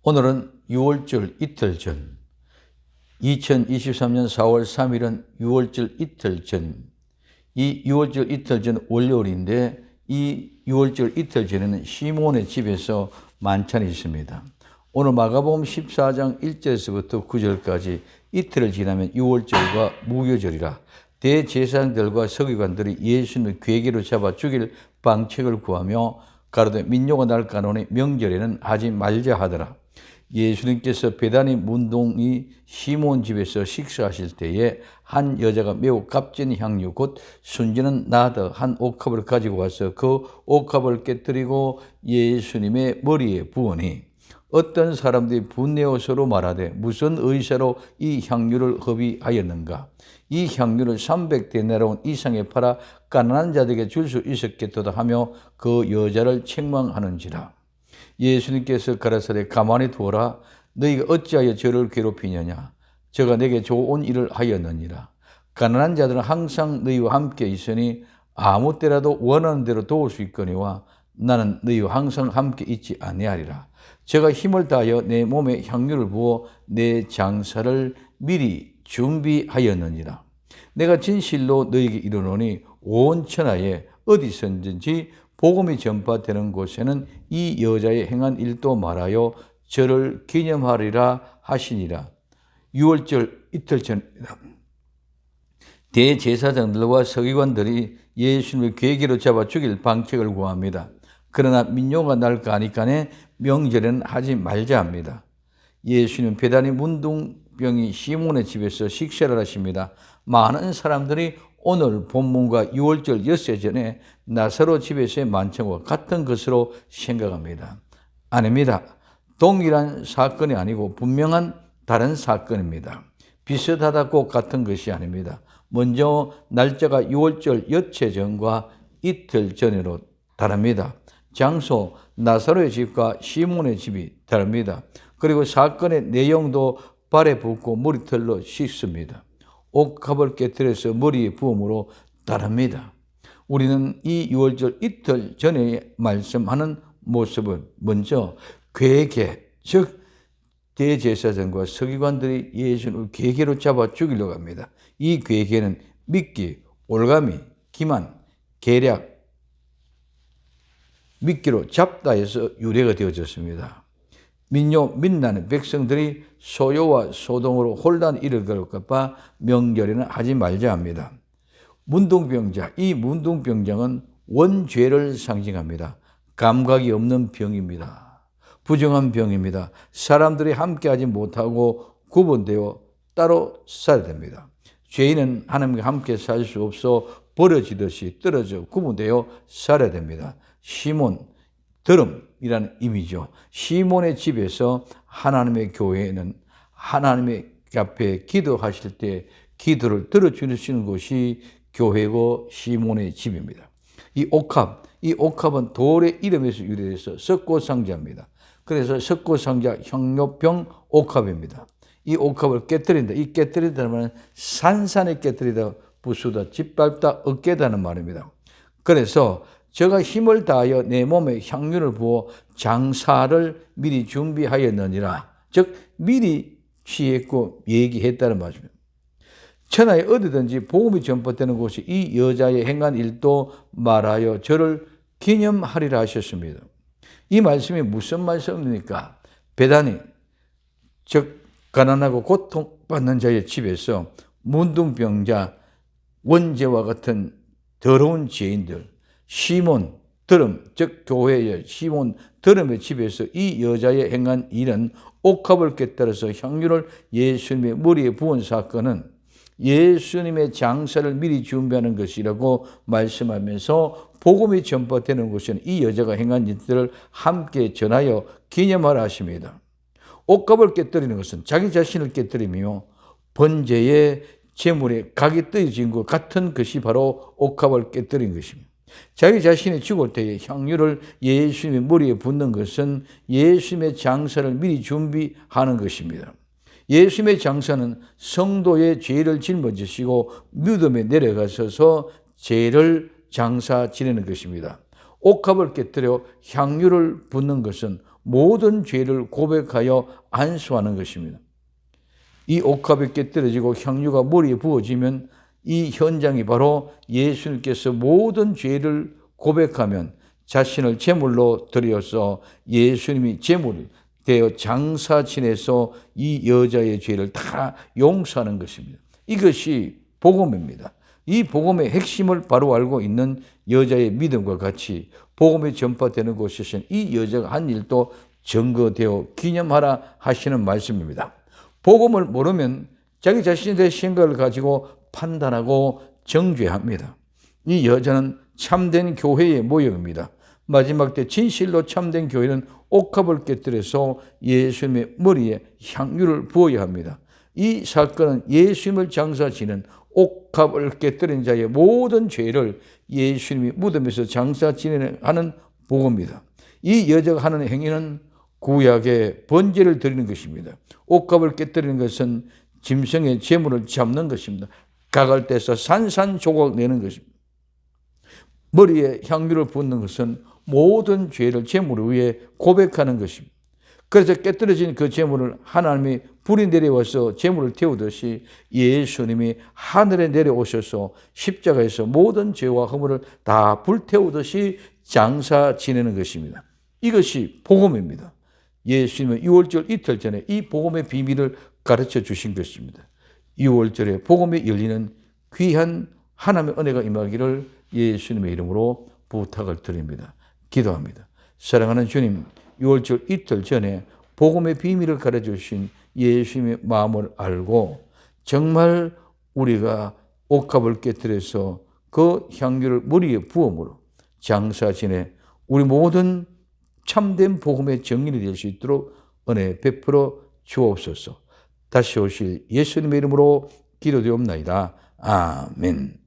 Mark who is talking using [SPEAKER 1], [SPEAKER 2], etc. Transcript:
[SPEAKER 1] 오늘은 6월절 이틀 전, 2023년 4월 3일은 6월절 이틀 전, 이 6월절 이틀 전 월요일인데 이 6월절 이틀 전에는 시몬의 집에서 만찬이 있습니다. 오늘 마가복음 14장 1절에서부터 9절까지 이틀을 지나면 6월절과 무교절이라 대제사장들과 서기관들이 예수님을 괴계로 잡아 죽일 방책을 구하며 가로되 민요가 날 까노니 명절에는 하지 말자 하더라. 예수님께서 베다니 문동이 시몬 집에서 식사하실 때에 한 여자가 매우 값진 향유 곧 순지는 나드 한 옥합을 가지고 와서 그 옥합을 깨뜨리고 예수님의 머리에 부으니 어떤 사람들이 분내어 서로 말하되 무슨 의사로 이 향유를 허비하였는가. 이 향유를 300데나리온 이상에 팔아 가난한 자들에게 줄 수 있었겠도다 하며 그 여자를 책망하는지라. 예수님께서 가라사대 가만히 두어라. 너희가 어찌하여 저를 괴롭히느냐. 저가 내게 좋은 일을 하였느니라. 가난한 자들은 항상 너희와 함께 있으니 아무 때라도 원하는 대로 도울 수 있거니와 나는 너희와 항상 함께 있지 아니하리라. 제가 힘을 다하여 내 몸에 향유를 부어 내 장사를 미리 준비하였느니라. 내가 진실로 너희에게 이르노니 온 천하에 어디서든지 복음이 전파되는 곳에는 이 여자의 행한 일도 말하여 저를 기념하리라 하시니라. 6월절 이틀 전입니다. 대제사장들과 서기관들이 예수님을 괴계로 잡아 죽일 방책을 구합니다. 그러나 민요가 날 까니까네 명절에는 하지 말자 합니다. 예수님 베다니 문둥병이 시몬의 집에서 식사를 하십니다. 많은 사람들이 오늘 본문과 6월절 엿새 전에 나사로 집에서의 만찬과 같은 것으로 생각합니다. 아닙니다. 동일한 사건이 아니고 분명한 다른 사건입니다. 비슷하다고 같은 것이 아닙니다. 먼저 날짜가 6월절 엿새 전과 이틀 전으로 다릅니다. 장소 나사로의 집과 시몬의 집이 다릅니다. 그리고 사건의 내용도 발에 붓고 머리털로 씻습니다. 옥합을 깨뜨려서 머리에 부음으로 다릅니다. 우리는 이 6월절 이틀 전에 말씀하는 모습은 먼저 괴계, 즉 대제사장과 서기관들이 예수님을 괴계로 잡아 죽이려고 합니다. 이 괴계는 미끼, 올가미, 기만, 계략, 미끼로 잡다 해서 유래가 되어졌습니다. 민나는 백성들이 소요와 소동으로 혼란 일을 겪을까 명절에는 하지 말자 합니다. 문둥병자, 이 문둥병자는 원죄를 상징합니다. 감각이 없는 병입니다. 부정한 병입니다. 사람들이 함께하지 못하고 구분되어 따로 살아야 됩니다. 죄인은 하나님과 함께 살 수 없어 버려지듯이 떨어져 구분되어 살아야 됩니다. 시몬, 드럼이라는 의미죠. 시몬의 집에서 하나님의 교회는 하나님의 앞에 기도하실 때 기도를 들어주시는 곳이 교회고 시몬의 집입니다. 이 옥합은 돌의 이름에서 유래해서 석고상자입니다. 그래서 석고상자 향료병 옥합입니다. 이 옥합을 깨뜨린다. 이 깨뜨린다는 말은 산산에 깨뜨리다, 부수다, 짓밟다, 얻게다는 말입니다. 그래서 제가 힘을 다하여 내 몸에 향유를 부어 장사를 미리 준비하였느니라. 즉 미리 취했고 얘기했다는 말입니다. 천하에 어디든지 복음이 전파되는 곳이 이 여자의 행한 일도 말하여 저를 기념하리라 하셨습니다. 이 말씀이 무슨 말씀입니까? 베다니, 즉 가난하고 고통받는 자의 집에서 문둥병자, 원죄와 같은 더러운 죄인들, 시몬, 드럼, 즉 교회의 시몬, 드럼의 집에서 이 여자의 행한 일은 옥합을 깨뜨려서 향유를 예수님의 머리에 부은 사건은 예수님의 장사를 미리 준비하는 것이라고 말씀하면서 복음이 전파되는 곳에는 이 여자가 행한 일들을 함께 전하여 기념하라 하십니다. 옥합을 깨뜨리는 것은 자기 자신을 깨뜨리며 번제의 제물에 각이 떨어진 것 같은 것이 바로 옥합을 깨뜨린 것입니다. 자기 자신이 죽을 때에 향유를 예수님의 머리에 붓는 것은 예수님의 장사를 미리 준비하는 것입니다. 예수님의 장사는 성도의 죄를 짊어지시고 무덤에 내려가셔서 죄를 장사 지내는 것입니다. 옥합을 깨뜨려 향유를 붓는 것은 모든 죄를 고백하여 안수하는 것입니다. 이 옥합이 깨뜨려지고 향유가 머리에 부어지면 이 현장이 바로 예수님께서 모든 죄를 고백하면 자신을 제물로 드려서 예수님이 제물 되어 장사 지내서 이 여자의 죄를 다 용서하는 것입니다. 이것이 복음입니다. 이 복음의 핵심을 바로 알고 있는 여자의 믿음과 같이 복음이 전파되는 곳에서는 이 여자가 한 일도 증거되어 기념하라 하시는 말씀입니다. 복음을 모르면 자기 자신에 대해 생각을 가지고 판단하고 정죄합니다. 이 여자는 참된 교회의 모형입니다. 마지막 때 진실로 참된 교회는 옥합을 깨뜨려서 예수님의 머리에 향유를 부어야 합니다. 이 사건은 예수님을 장사 지는 옥합을 깨뜨린 자의 모든 죄를 예수님이 무덤에서 장사 지내는 복음입니다. 이 여자가 하는 행위는 구약의 번제를 드리는 것입니다. 옥합을 깨뜨리는 것은 짐승의 제물을 잡는 것입니다. 각을 떼서 산산조각 내는 것입니다. 머리에 향유를 붓는 것은 모든 죄를 제물 위에 고백하는 것입니다. 그래서 깨뜨려진 그 제물을 하나님이 불이 내려와서 제물을 태우듯이 예수님이 하늘에 내려오셔서 십자가에서 모든 죄와 허물을 다 불태우듯이 장사 지내는 것입니다. 이것이 복음입니다. 예수님은 6월절 이틀 전에 이 복음의 비밀을 가르쳐 주신 것입니다. 6월절에 복음이 열리는 귀한 하나님의 은혜가 임하기를 예수님의 이름으로 부탁을 드립니다. 기도합니다. 사랑하는 주님, 6월절 이틀 전에 복음의 비밀을 가르쳐 주신 예수님의 마음을 알고 정말 우리가 옥합을 깨뜨려서 그 향유를 머리에 부음으로 장사 지내 우리 모든 참된 복음의 정인이 될 수 있도록 은혜 베풀어 주옵소서. 다시 오실 예수님의 이름으로 기도되옵나이다. 아멘.